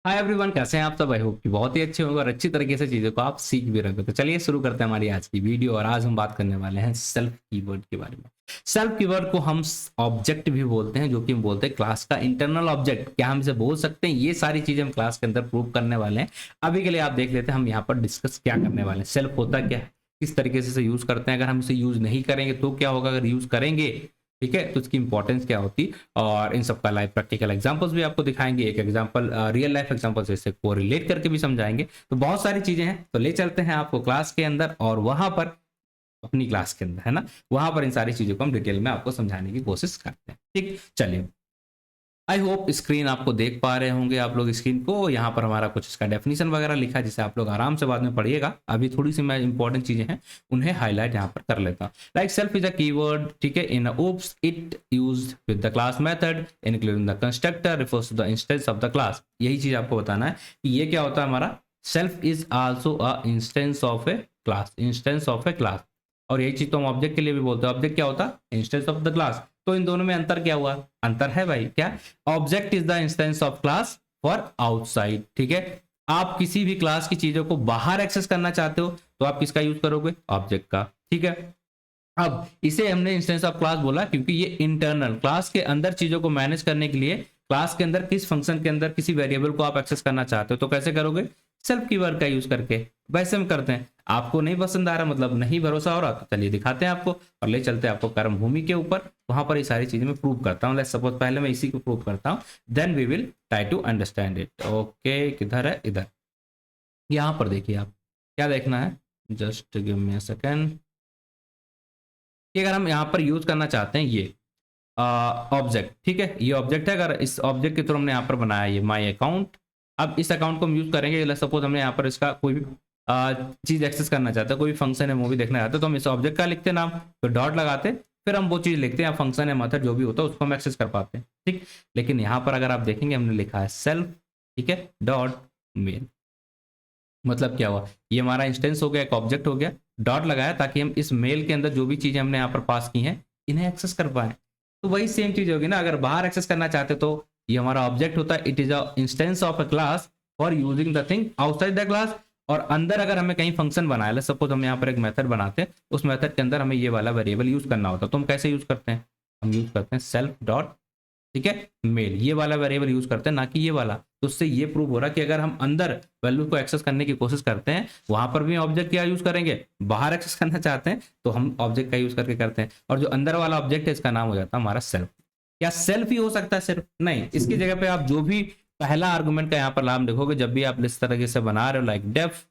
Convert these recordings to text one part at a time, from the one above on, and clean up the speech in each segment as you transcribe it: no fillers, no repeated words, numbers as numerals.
Hi everyone, कैसे हैं आप सब। आई होप कि बहुत ही अच्छे होंगे और अच्छी तरीके से चीज़ों को आप सीख भी रहे होंगे। तो चलिए शुरू करते हैं हमारी आज की वीडियो। और आज हम बात करने वाले हैं सेल्फ कीवर्ड के बारे में। सेल्फ कीवर्ड को हम ऑब्जेक्ट भी बोलते हैं, जो कि हम बोलते हैं क्लास का इंटरनल ऑब्जेक्ट। क्या हम इसे बोल सकते हैं? ये सारी चीज़ें हम क्लास के अंदर प्रूव करने वाले हैं। अभी के लिए आप देख लेते हैं हम यहाँ पर डिस्कस क्या करने वाले हैं। सेल्फ होता क्या है, किस तरीके से इसे यूज़ करते हैं, अगर हम इसे यूज़ नहीं करेंगे तो क्या होगा, अगर यूज़ करेंगे ठीक है तो इसकी इंपॉर्टेंस क्या होती, और इन सब का लाइव प्रैक्टिकल एग्जांपल्स भी आपको दिखाएंगे। एक एग्जांपल रियल लाइफ एग्जांपल से इससे को रिलेट करके भी समझाएंगे। तो बहुत सारी चीजें हैं, तो ले चलते हैं आपको क्लास के अंदर, और वहां पर अपनी क्लास के अंदर है ना, वहां पर इन सारी चीजों को हम डिटेल में आपको समझाने की कोशिश करते हैं। ठीक, चलिए। आई होप स्क्रीन आपको देख पा रहे होंगे आप लोग स्क्रीन को। यहाँ पर हमारा कुछ इसका डेफिनेशन वगैरह लिखा है, जिसे आप लोग आराम से बाद में पढ़िएगा। अभी थोड़ी सी मैं इंपॉर्टेंट चीजें हैं उन्हें हाईलाइट यहाँ पर कर लेता हूँ। Like self is a keyword, ठीक है, in OOPs it used with the class method including the constructor refers to the instance of the class. यही चीज आपको बताना है कि ये क्या होता है हमारा। Self is also a instance of A class, instance of A class. और यही चीज तो हम ऑब्जेक्ट के लिए भी बोलते हैं। ऑब्जेक्ट क्या होता है? Instance of the class. तो इन दोनों में अंतर क्या हुआ? अंतर है भाई, क्या? Object is the instance of class for outside, ठीक है। आप किसी भी क्लास की चीजों को बाहर एक्सेस करना चाहते हो तो आप किसका यूज करोगे? ऑब्जेक्ट का, ठीक है। अब इसे हमने इंस्टेंस ऑफ क्लास बोला क्योंकि ये इंटरनल क्लास के अंदर चीजों को मैनेज करने के लिए, क्लास के अंदर किस फंक्शन के अंदर किसी वेरिएबल को आप एक्सेस करना चाहते हो तो कैसे करोगे? सेल्फ कीवर्ड का यूज करके। वैसे हम करते हैं। आपको नहीं पसंद आ रहा, मतलब नहीं भरोसा हो रहा, तो चलिए दिखाते हैं आपको और ले चलते हैं आपको कर्म भूमि के ऊपर। वहां पर ये सारी चीजें मैं प्रूव करता हूँ। लेट्स सपोज पहले मैं इसी को प्रूव करता हूँ, then we will try to understand it. Okay, किधर है? इधर। यहाँ पर देखिए, आप क्या देखना है, just give me a second. कि अगर हम यहाँ पर यूज करना चाहते हैं ये ऑब्जेक्ट, ठीक है, ये ऑब्जेक्ट है। अगर इस ऑब्जेक्ट के थ्रू हमने यहाँ पर बनाया ये माई अकाउंट, अब इस अकाउंट को हम यूज करेंगे। सपोज हमने यहाँ पर इसका कोई भी चीज एक्सेस करना चाहते हैं, कोई भी फंक्शन है, मूवी देखना चाहते हैं, तो हम इस ऑब्जेक्ट का लिखते हैं नाम, फिर डॉट लगाते, फिर हम वो चीज लिखते हैं, फंक्शन है, मेथड जो भी होता है उसको हम एक्सेस कर पाते हैं, ठीक। लेकिन यहाँ पर अगर आप देखेंगे हमने लिखा है सेल्फ, ठीक है, डॉट मेल। मतलब क्या हुआ, ये हमारा इंस्टेंस हो गया, एक ऑब्जेक्ट हो गया, डॉट लगाया ताकि हम इस मेल के अंदर जो भी चीजें हमने यहाँ पर पास की हैं इन्हें एक्सेस कर पाए। तो वही सेम चीज होगी ना, अगर बाहर एक्सेस करना चाहते तो ये हमारा ऑब्जेक्ट होता है, it is a instance of a class for using the thing outside the class. और अंदर अगर हमें कहीं फंक्शन बनाया है, सपोज हम यहाँ पर एक मेथड बनाते हैं, उस मेथड के अंदर हमें ये वाला वेरिएबल यूज करना होता है, तो हम कैसे यूज करते हैं? हम यूज करते हैं सेल्फ डॉट, ठीक है, मेल। ये वाला वेरिएबल यूज करते हैं, ना कि ये वाला। तो उससे ये प्रूव हो रहा है कि अगर हम अंदर वैल्यू को एक्सेस करने की कोशिश करते हैं, वहां पर भी ऑब्जेक्ट क्या यूज करेंगे? बाहर एक्सेस करना चाहते हैं तो हम ऑब्जेक्ट का यूज करके करते हैं। और जो अंदर वाला ऑब्जेक्ट है इसका नाम हो जाता है हमारा सेल्फ। क्या सेल्फ ही हो सकता है सिर्फ? नहीं, इसकी जगह पे आप जो भी पहला आर्गुमेंट का यहाँ पर नाम देखोगे, जब भी आप इस तरीके से बना रहे हो लाइक डेफ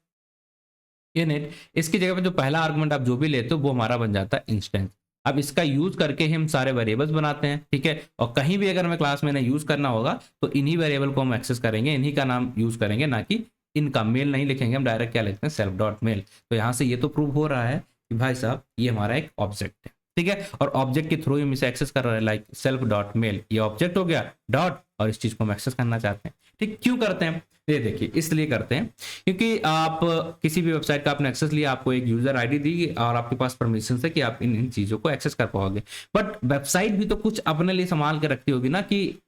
इनिट, इसकी जगह पे जो पहला आर्गुमेंट आप जो भी लेते हो वो हमारा बन जाता है इंस्टेंस। अब इसका यूज करके हम सारे वेरिएबल्स बनाते हैं, ठीक है। और कहीं भी अगर हमें क्लास में यूज करना होगा तो इन्हीं वेरिएबल को हम एक्सेस करेंगे, इन्हीं का नाम यूज करेंगे, ना कि इनका। मेल नहीं लिखेंगे हम, डायरेक्ट क्या लिखते हैं? Self dot mail. तो यहाँ से ये तो प्रूव हो रहा है कि भाई साहब ये हमारा एक ऑब्जेक्ट है, ठीक है। और ऑब्जेक्ट के थ्रू हम इसे एक्सेस कर रहे हैं, लाइक सेल्फ डॉट मेल। ये ऑब्जेक्ट हो गया, डॉट, और इस चीज को हम एक्सेस करना चाहते हैं, ठीक। क्यों करते हैं? ये देखिए, इसलिए करते हैं क्योंकि आप किसी भी वेबसाइट का आपने एक्सेस लिया, आपको एक यूजर आईडी दी और आपके पास परमिशन है कि आप इन चीजों को एक्सेस कर पाओगे। बट वेबसाइट भी तो कुछ अपने लिए संभाल के रखती होगी ना, कि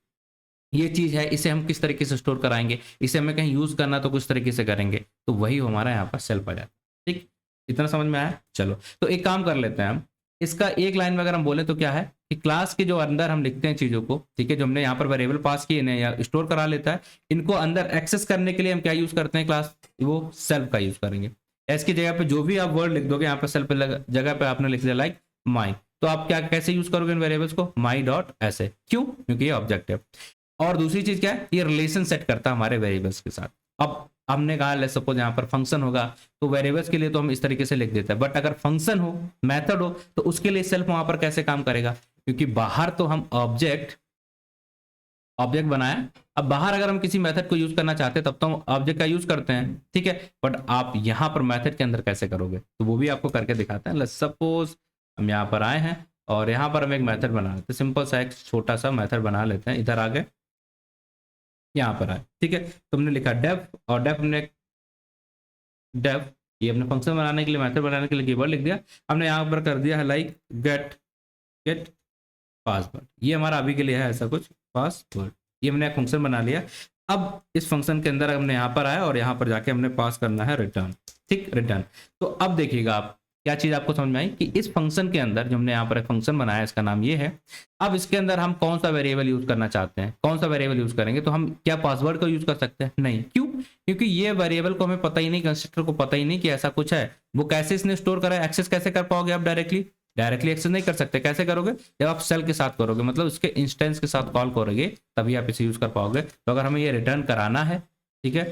ये चीज है, इसे हम किस तरीके से स्टोर कराएंगे, इसे हमें कहीं यूज करना तो कुछ तरीके से करेंगे। तो वही हमारा यहाँ पर सेल्फ आ जाता है, ठीक। इतना समझ में आया? चलो, तो एक काम कर लेते हैं हम। इसका एक लाइन में अगर हम बोले तो क्या है कि क्लास के जो अंदर हम लिखते हैं चीजों को, ठीक है, जो हमने यहाँ पर वेरिएबल पास किए इन्हें या स्टोर करा लेता है, इनको अंदर एक्सेस करने के लिए हम क्या यूज करते हैं? क्लास, वो सेल्फ का यूज करेंगे। इसकी जगह पे जो भी आप वर्ड लिख दोगे, यहाँ पर सेल्फ जगह पे आपने लिख दिया लाइक माई, तो आप क्या कैसे यूज करोगे इन वेरिएबल्स को? माई डॉट ऐसे। क्यों? क्योंकि ये ऑब्जेक्ट है। और दूसरी चीज क्या है, ये रिलेशन सेट करता है हमारे वेरिएबल्स के साथ। अब हमने कहा लेट्स सपोज यहाँ पर फंक्शन होगा, तो वेरिएबल्स के लिए तो हम इस तरीके से लिख देते हैं, बट अगर फंक्शन हो, मेथड हो, तो उसके लिए सेल्फ वहां पर कैसे काम करेगा? क्योंकि बाहर तो हम ऑब्जेक्ट बनाया, अब बाहर अगर हम किसी मेथड को यूज करना चाहते हैं तब तो हम ऑब्जेक्ट का यूज करते हैं, ठीक है। बट आप यहाँ पर मेथड के अंदर कैसे करोगे, तो वो भी आपको करके दिखाते हैं। लेट्स सपोज हम यहाँ पर आए हैं और यहाँ पर हम एक मेथड बना लेते हैं, सिंपल सा एक छोटा सा मेथड बना लेते हैं। इधर आगे यहाँ पर आए, ठीक है, तुमने लिखा डेफ, और डेफ हमने डेफ ये अपने फंक्शन बनाने के लिए, मेथड बनाने के लिए कीवर्ड लिख दिया। हमने यहाँ पर कर दिया है लाइक गेट गेट पासवर्ड। ये हमारा अभी के लिए है ऐसा कुछ पासवर्ड, ये हमने एक फंक्शन बना लिया। अब इस फंक्शन के अंदर हमने यहाँ पर आया और यहाँ पर जाके हमने पास करना है रिटर्न, ठीक, रिटर्न। तो अब देखिएगा आप क्या चीज आपको समझ में आई कि इस फंक्शन के अंदर जो हमने यहाँ पर एक फंक्शन बनाया, इसका नाम ये है। अब इसके अंदर हम कौन सा वेरिएबल यूज करना चाहते हैं, कौन सा वेरिएबल यूज करेंगे, तो हम क्या पासवर्ड को यूज कर सकते हैं? नहीं। क्यों? क्योंकि ये वेरिएबल को हमें पता ही नहीं, कंस्ट्रक्टर को पता ही नहीं कि ऐसा कुछ है। वो कैसे इसने स्टोर करा है, एक्सेस कैसे कर पाओगे आप? डायरेक्टली एक्सेस नहीं कर सकते। कैसे करोगे? जब आप सेल के साथ करोगे, मतलब उसके इंस्टेंस के साथ कॉल करोगे, तभी आप इसे यूज कर पाओगे। तो अगर हमें ये रिटर्न कराना है, ठीक है,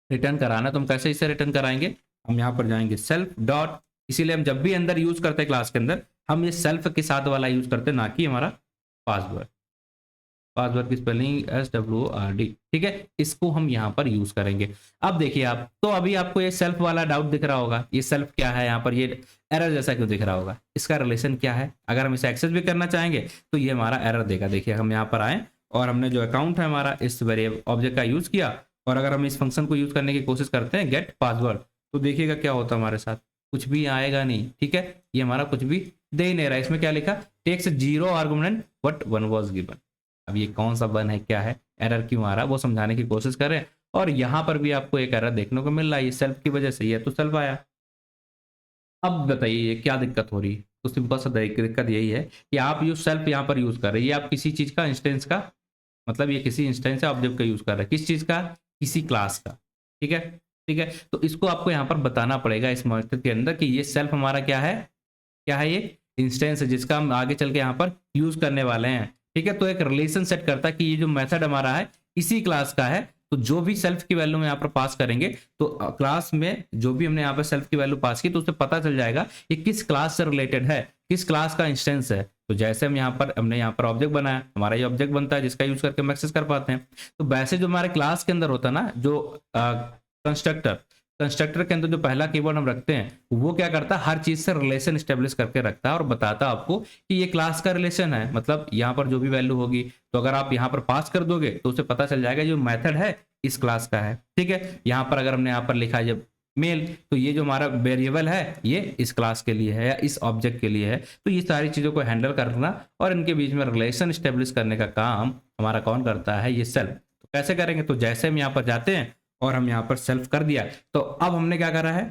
रिटर्न कराना, तो हम कैसे इसे रिटर्न कराएंगे? हम यहाँ पर जाएंगे सेल्फ डॉट, इसीलिए हम जब भी अंदर यूज करते हैं क्लास के अंदर, हम ये सेल्फ के साथ वाला यूज करते हैं, ना कि हमारा पासवर्ड। पासवर्ड की स्पेलिंग SWORD, ठीक है, इसको हम यहाँ पर यूज करेंगे। अब देखिए आप, तो अभी आपको ये सेल्फ वाला डाउट दिख रहा होगा, ये सेल्फ क्या है, यहाँ पर ये एरर जैसा क्यों दिख रहा होगा, इसका रिलेशन क्या है? अगर हम इसे एक्सेस भी करना चाहेंगे तो ये हमारा एरर देगा। देखिए हम यहाँ पर आए और हमने जो अकाउंट है हमारा, इस वेरिएबल ऑब्जेक्ट का यूज किया, और अगर हम इस फंक्शन को यूज करने की कोशिश करते हैं गेट पासवर्ड, तो देखिएगा क्या होता है हमारे साथ, कुछ भी आएगा नहीं, ठीक है, ये हमारा कुछ भी दे ही नहीं रहा। इसमें क्या लिखा? Text 0 argument but 1 was given. अब ये कौन सा 1 है, क्या है, एरर क्यों आ रहा है, वो समझाने की कोशिश कर रहे हैं। और यहाँ पर भी आपको एक एरर देखने को मिल रहा है, ये सेल्फ की वजह से ही है, तो सेल्फ आया। अब बताइए क्या दिक्कत हो रही है? तो सिंपल सा दिक्कत यही है कि आप यूज सेल्फ यहाँ पर यूज कर रहे हैं, ये आप किसी चीज का इंस्टेंस का, मतलब ये किसी इंस्टेंस ऑब्जेक्ट का यूज कर रहे हैं, किस चीज का? किसी क्लास का, ठीक है, ठीक है। तो इसको आपको यहाँ पर बताना पड़ेगा इस मेथड के अंदर कि ये सेल्फ हमारा क्या है, क्या है, ये इंस्टेंस है जिसका हम आगे चल के यहाँ पर यूज करने वाले हैं, ठीक है। तो एक रिलेशन सेट करता है कि ये जो मेथड हमारा है इसी क्लास का है, तो जो भी सेल्फ की वैल्यू में यहाँ पर पास करेंगे, तो क्लास में जो भी हमने यहाँ पर सेल्फ की वैल्यू पास की, तो उससे पता चल जाएगा ये किस क्लास से रिलेटेड है, किस क्लास का इंस्टेंस है। तो जैसे हम यहाँ पर, हमने यहाँ पर ऑब्जेक्ट बनाया, हमारा ये ऑब्जेक्ट बनता है जिसका यूज करके हम एक्सेस कर पाते हैं। तो वैसे जो हमारे क्लास के अंदर होता है ना, जो कंस्ट्रक्टर के अंदर जो पहला कीवर्ड हम रखते हैं, वो क्या करता है, हर चीज से रिलेशन स्टेब्लिश करके रखता है और बताता है आपको कि ये क्लास का रिलेशन है। मतलब यहाँ पर जो भी वैल्यू होगी, तो अगर आप यहाँ पर पास कर दोगे तो उसे पता चल जाएगा जो मेथड है इस क्लास का है, ठीक है। यहाँ पर अगर हमने यहाँ पर लिखा है जब मेल, तो ये जो हमारा वेरिएबल है ये इस क्लास के लिए है या इस ऑब्जेक्ट के लिए है। तो ये सारी चीजों को हैंडल करना और इनके बीच में रिलेशन स्टेब्लिश करने का काम हमारा कौन करता है? ये सेल्फ। तो कैसे करेंगे? तो जैसे हम यहाँ पर जाते हैं और हम यहाँ पर सेल्फ कर दिया, तो अब हमने क्या करा है,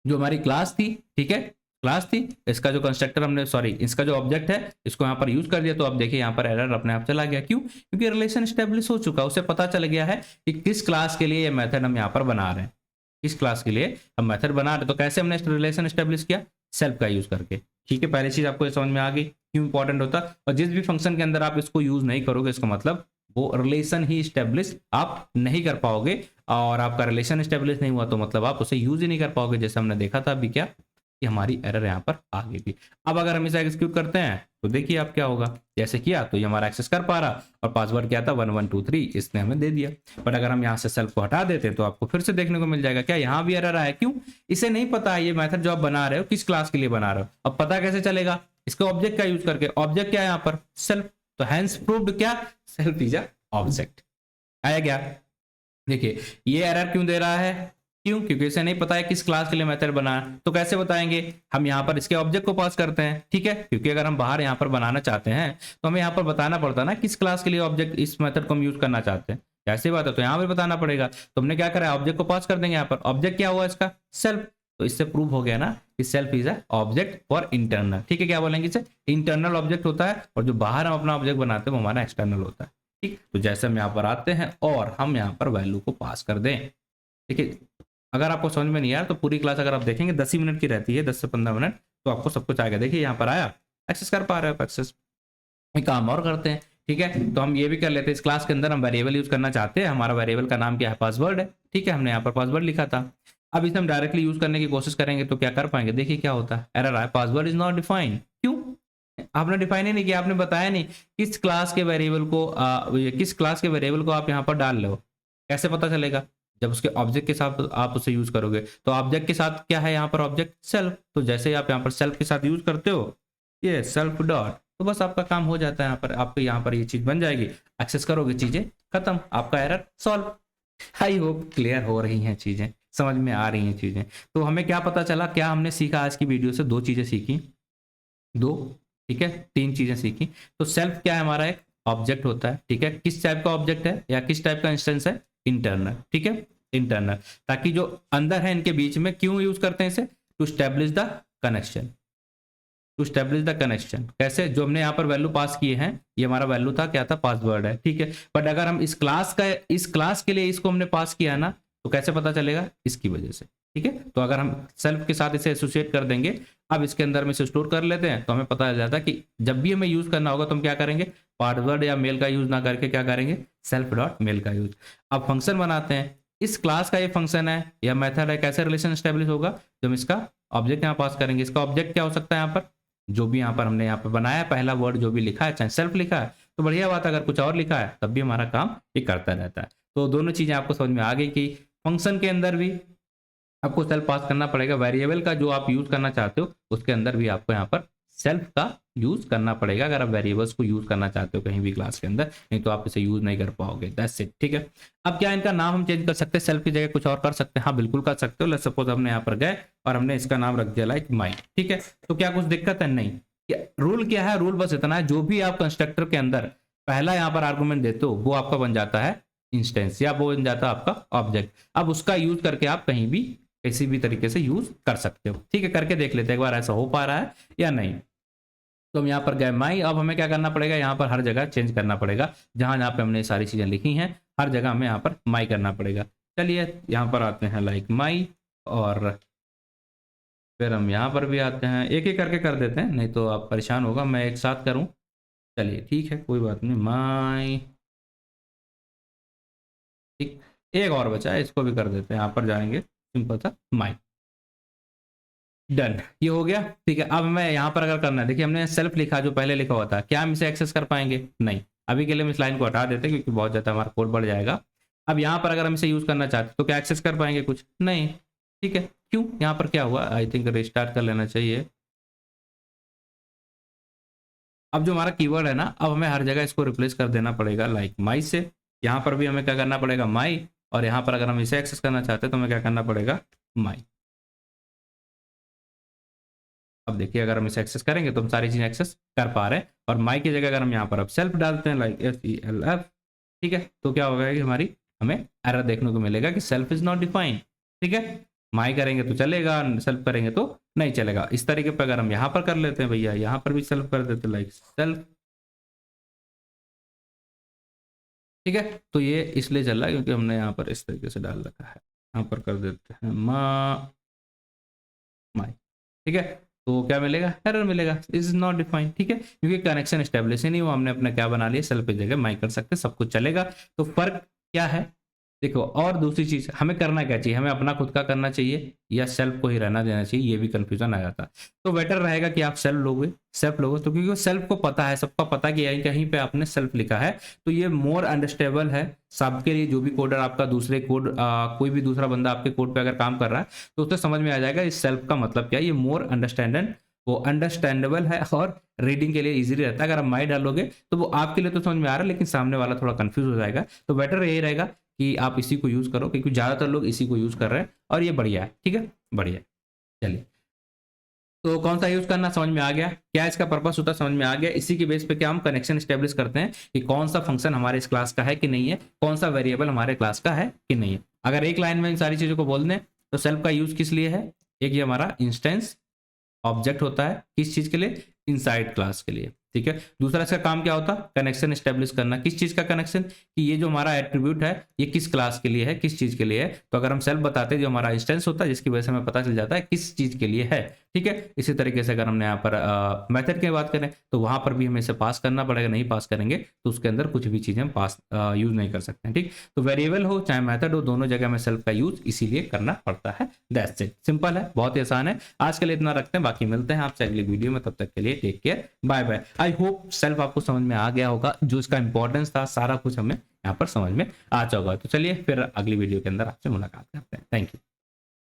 जो हमारी क्लास थी, ठीक है, क्लास थी, इसका जो कंस्ट्रक्टर हमने, सॉरी, इसका जो ऑब्जेक्ट है इसको यहाँ पर यूज कर दिया। तो अब देखिए यहाँ पर एरर अपने आप चला गया। क्यों? क्योंकि रिलेशन स्टेब्लिश हो चुका, उसे पता चल गया है कि किस क्लास के लिए ये मेथड हम यहाँ पर बना रहे हैं, किस क्लास के लिए हम मेथड बना रहे हैं। तो कैसे हमने रिलेशन स्टेब्लिश किया? सेल्फ का यूज करके, ठीक है। पहली चीज आपको ये समझ में आ गई क्यों इंपॉर्टेंट होता है। और जिस भी फंक्शन के अंदर आप इसको यूज नहीं करोगे, इसका मतलब वो रिलेशन ही स्टेब्लिश आप नहीं कर पाओगे, और आपका रिलेशन स्टेब्लिश नहीं हुआ तो मतलब आप उसे यूज ही नहीं कर पाओगे। जैसे हमने देखा था अभी क्या, कि हमारी एरर यहाँ पर आ गई थी। अब अगर हम इसे एग्जीक्यूट करते हैं तो देखिए आप क्या होगा, जैसे किया तो ये हमारा एक्सेस कर पा रहा, और पासवर्ड क्या था 1123, इसने हमें दे दिया। बट अगर हम यहाँ से सेल्फ को हटा देते हैं तो आपको फिर से देखने को मिल जाएगा क्या, यहाँ भी एरर आया। क्यों? इसे नहीं पता है ये मेथड जो आप बना रहे हो किस क्लास के लिए बना रहे हो। अब पता कैसे चलेगा? इसके ऑब्जेक्ट का यूज करके। ऑब्जेक्ट क्या है यहाँ पर? सेल्फ। तो हैंस प्रूव्ड क्या? Self is a object. आया क्या? देखिए ये एरर क्यों दे रहा है? क्यों? क्योंकि इसे नहीं पता है किस क्लास के लिए मेथड बना। तो कैसे बताएंगे? हम यहाँ पर इसके ऑब्जेक्ट को पास करते हैं, ठीक है, क्योंकि अगर हम बाहर यहाँ पर बनाना चाहते हैं तो हमें यहाँ पर बताना पड़ता है ना किस क्लास के लिए ऑब्जेक्ट, इस मेथड को हम यूज करना चाहते हैं। ऐसी बात है, तो यहाँ पर बताना पड़ेगा। तो हमने क्या करा, ऑब्जेक्ट को पास कर देंगे। यहाँ पर ऑब्जेक्ट क्या हुआ इसका? सेल्फ। तो इससे प्रूव हो गया ना कि self is a object for internal, ठीक है। क्या बोलेंगे इसे? इंटरनल ऑब्जेक्ट होता है, और जो बाहर हम अपना ऑब्जेक्ट बनाते हैं वो हमारा एक्सटर्नल होता है, ठीक। तो जैसे हम यहाँ पर आते हैं और हम यहाँ पर वैल्यू को पास कर दें, ठीक है। अगर आपको समझ में नहीं आया तो पूरी क्लास अगर आप देखेंगे 10 ही मिनट की रहती है, 10 से 15 मिनट, तो आपको सब कुछ आएगा। देखिए यहाँ पर आया, एक्सेस कर पा रहे हो, एक्सेस। एक काम और करते हैं, ठीक है। तो हम ये भी कर लेते हैं, इस क्लास के अंदर हम वेरिएबल यूज करना चाहते हैं, हमारा वेरिएबल का नाम क्या है? पासवर्ड है, ठीक है। हमने यहाँ पर पासवर्ड लिखा था। अब इसे हम डायरेक्टली यूज करने की कोशिश करेंगे तो क्या कर पाएंगे? देखिए क्या होता है, एरर आया, पासवर्ड इज नॉट डिफाइंड। क्यों? आपने डिफाइन ही नहीं किया, आपने बताया नहीं किस क्लास के वेरिएबल को किस क्लास के वेरिएबल को आप यहाँ पर डाल रहे हो। कैसे पता चलेगा? जब उसके ऑब्जेक्ट के साथ आप उसे यूज करोगे। तो ऑब्जेक्ट के साथ क्या है यहाँ पर? Object self. तो जैसे ही आप यहाँ पर सेल्फ के साथ यूज करते हो, ये सेल्फ डॉट, तो बस आपका काम हो जाता है। यहाँ पर आपको यहाँ पर ये चीज बन जाएगी, एक्सेस करोगे, चीजें खत्म, आपका error solve. I hope clear हो रही हैं चीजें, समझ में आ रही हैं चीजें। तो हमें क्या पता चला, क्या हमने सीखा आज की वीडियो से? 2 चीजें सीखी, 2, ठीक है, 3 चीजें सीखी। तो सेल्फ क्या है हमारा? एक ऑब्जेक्ट होता है, ठीक है। किस टाइप का ऑब्जेक्ट है या किस टाइप का इंस्टेंस है? इंटरनल, ठीक है, इंटरनल। ताकि जो अंदर है इनके बीच में, क्यों यूज करते हैं इसे? To establish the connection, to establish the connection. कैसे? जो हमने यहाँ पर वैल्यू पास किए हैं, ये हमारा वैल्यू था, क्या था? पासवर्ड है, ठीक है। बट अगर हम इस क्लास के लिए इसको हमने पास किया ना, तो कैसे पता चलेगा? इसकी वजह से, ठीक है। तो अगर हम सेल्फ के साथ इसे एसोसिएट कर देंगे, अब इसके अंदर में इसे स्टोर कर लेते हैं, तो हमें पता चल जाता है कि जब भी हमें यूज करना होगा तो हम क्या करेंगे? पासवर्ड या मेल का यूज ना करके क्या करेंगे? सेल्फ डॉट मेल का यूज। अब फंक्शन बनाते हैं, इस क्लास का ये फंक्शन है या मेथड है, कैसे रिलेशन स्टेब्लिश होगा? जब हम इसका ऑब्जेक्ट यहाँ पास करेंगे। इसका ऑब्जेक्ट क्या हो सकता है? यहाँ पर जो भी यहाँ पर हमने यहाँ पर बनाया, पहला वर्ड जो भी लिखा है, चाहे सेल्फ लिखा है तो बढ़िया बात है, अगर कुछ और लिखा है तब भी हमारा काम ये करता रहता है। तो दोनों चीजें आपको समझ में आ गई कि फंक्शन के अंदर भी आपको सेल्फ पास करना पड़ेगा, वेरिएबल का जो आप यूज करना चाहते हो उसके अंदर भी आपको यहाँ पर सेल्फ का यूज करना पड़ेगा, अगर आप वेरिएबल्स को यूज करना चाहते हो कहीं भी क्लास के अंदर, नहीं तो आप इसे यूज नहीं कर पाओगे। दैट्स इट, ठीक है। अब क्या इनका नाम हम चेंज कर सकते हैं? सेल्फ की जगह कुछ और कर सकते हैं? हाँ बिल्कुल कर सकते हो। लेट्स सपोज हमने यहाँ पर गए और हमने इसका नाम रख दिया लाइक माई, ठीक है। तो क्या कुछ दिक्कत है? नहीं। रूल क्या है? रूल बस इतना है, जो भी आप कंस्ट्रक्टर के अंदर पहला यहाँ पर आर्गूमेंट देते हो वो आपका बन जाता है इंस्टेंस, या वो बन जाता है आपका ऑब्जेक्ट। अब उसका यूज करके आप कहीं भी किसी भी तरीके से यूज कर सकते हो, ठीक है। करके देख लेते हैं एक बार ऐसा हो पा रहा है या नहीं। तो हम यहाँ पर गए माई, अब हमें क्या करना पड़ेगा? यहाँ पर हर जगह चेंज करना पड़ेगा, जहां जहां पे हमने सारी चीजें लिखी हैं हर जगह हमें यहाँ पर माई करना पड़ेगा। चलिए यहाँ पर आते हैं लाइक माई, और फिर हम यहाँ पर भी आते हैं, एक एक करके कर देते हैं, नहीं तो आप परेशान होगा मैं एक साथ करूँ। चलिए ठीक है, कोई बात नहीं, माई, ठीक। एक और बचा है, इसको भी कर देते हैं, यहाँ पर जाएंगे, सिंपल सा माई, डन, ये हो गया, ठीक है। अब मैं यहाँ पर अगर करना है, देखिए हमने सेल्फ लिखा जो पहले लिखा हुआ था, क्या हम इसे एक्सेस कर पाएंगे? नहीं। अभी के लिए हम इस लाइन को हटा देते हैं क्योंकि बहुत ज़्यादा हमारा कोड बढ़ जाएगा। अब यहाँ पर अगर हम इसे यूज करना चाहते तो क्या एक्सेस कर पाएंगे? कुछ नहीं, ठीक है। क्यों? यहाँ पर क्या हुआ? आई थिंक रिस्टार्ट कर लेना चाहिए। अब जो हमारा कीवर्ड है ना, अब हमें हर जगह इसको रिप्लेस कर देना पड़ेगा लाइक माई से। यहाँ पर भी हमें क्या करना पड़ेगा? माई, और यहाँ पर अगर हम इसे एक्सेस करना चाहते हैं तो हमें क्या करना पड़ेगा? माई। अब देखिए अगर हम इसे एक्सेस करेंगे तो हम सारी चीजें एक्सेस कर पा रहे हैं, और माई की जगह अगर हम यहाँ पर अब सेल्फ डालते हैं लाइक SELF, ठीक है, तो क्या होगा कि हमारी हमें एरर देखने को मिलेगा कि सेल्फ इज नॉट डिफाइंड, ठीक है। माई करेंगे तो चलेगा, सेल्फ करेंगे तो नहीं चलेगा। इस तरीके पर अगर हम यहाँ पर कर लेते हैं भैया, यहाँ पर भी सेल्फ कर देते हैं लाइक सेल्फ, ठीक है। तो ये इसलिए चल रहा है क्योंकि हमने यहाँ पर इस तरीके से डाल रखा है। यहाँ पर कर देते हैं माई, ठीक है। तो क्या मिलेगा? एरर मिलेगा, इज नॉट डिफाइंड, ठीक है, क्योंकि कनेक्शन स्टेब्लिश ही नहीं हुआ, हमने अपना क्या बना लिया? सेल्फ की जगह माई कर सकते, सब कुछ चलेगा। तो फर्क क्या है? देखो, और दूसरी चीज हमें करना क्या चाहिए? हमें अपना खुद का करना चाहिए या सेल्फ को ही रहना देना चाहिए? ये भी कंफ्यूजन आ जाता। तो बेटर रहेगा कि आप सेल्फ लोगे, सेल्फ लोगे, तो क्योंकि सेल्फ को पता है, सबका पता कि यहीं कहीं पे आपने सेल्फ लिखा है, तो ये मोर अंडरस्टेबल है सबके लिए। जो भी कोडर आपका दूसरे कोड कोई भी दूसरा बंदा आपके कोड पे अगर काम कर रहा है तो उसे समझ में आ जाएगा इस सेल्फ का मतलब क्या है। ये मोर अंडरस्टैंडेड, वो अंडरस्टैंडेबल है और रीडिंग के लिए इजीली रहता है। अगर आप माई डालोगे तो वो आपके लिए तो समझ में आ रहा है, लेकिन सामने वाला थोड़ा कंफ्यूज हो जाएगा। तो बेटर यही रहेगा कि आप इसी को यूज करो, क्योंकि ज्यादातर लोग इसी को यूज कर रहे हैं और ये बढ़िया है, ठीक है, बढ़िया। चलिए, तो कौन सा यूज करना समझ में आ गया, क्या इसका पर्पस होता है समझ में आ गया। इसी के बेस पे क्या हम कनेक्शन स्टेब्लिश करते हैं कि कौन सा फंक्शन हमारे इस क्लास का है कि नहीं है, कौन सा वेरिएबल हमारे क्लास का है कि नहीं है। अगर एक लाइन में इन सारी चीजों को बोल दें तो सेल्फ का यूज किस लिए है? एक ये हमारा इंस्टेंस ऑब्जेक्ट होता है, किस चीज के लिए? इनसाइड क्लास के लिए, ठीक है। दूसरा इसका काम क्या होता? कनेक्शन स्टेब्लिश करना। किस चीज का कनेक्शन? कि ये जो हमारा एट्रीब्यूट है ये किस क्लास के लिए है, किस चीज के लिए है। तो अगर हम सेल्फ बताते हैं, जो हमारा इंस्टेंस होता है, जिसकी वजह से हमें पता चल जाता है किस चीज के लिए है, ठीक है। इसी तरीके से अगर हमने यहाँ पर मेथड की बात करें तो वहां पर भी हमें इसे पास करना पड़ेगा, नहीं पास करेंगे तो उसके अंदर कुछ भी चीजें हम पास यूज नहीं कर सकते हैं, ठीक। तो वेरिएबल हो चाहे मेथड हो, दोनों जगह में सेल्फ का यूज इसीलिए करना पड़ता है। दैट्स इट, सिंपल है, बहुत ही आसान है। आज के लिए इतना रखते हैं, बाकी मिलते हैं आपसे अगली वीडियो में, तब तक के लिए take care, bye bye. I hope self आपको समझ में आ गया होगा, जो इसका इंपॉर्टेंस था सारा कुछ हमें यहाँ पर समझ में आ चुका होगा। तो चलिए फिर अगली वीडियो के अंदर आपसे मुलाकात करते हैं। Thank you.